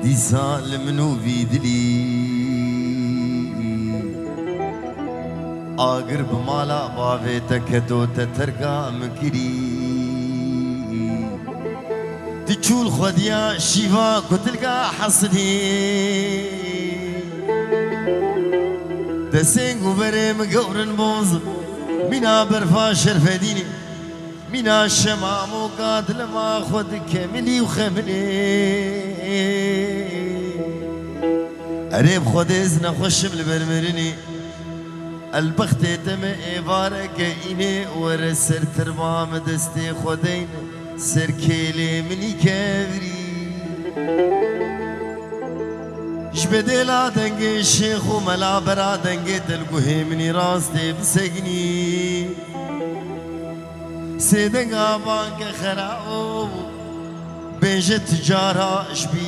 دي سالم في دلي آقرب مالا بافيتك دوتا ترقى مكري تشول خديا شيفا كتلقى حصدي دسين وبري مقورن بوز منا برفا شرفديني منا الشمام وقاتل ما خد كملي وخملي قريب خد إذن خوش بالبرمرني البخت تم إبارك إني ورسر ترمام دستي خدين سر كيلي مني كبري شبدلا دنگي الشيخ وملا برا دنگي تلقوه مني راستي بسجني سيدنگا بانك خراو بيجت تجارة شبي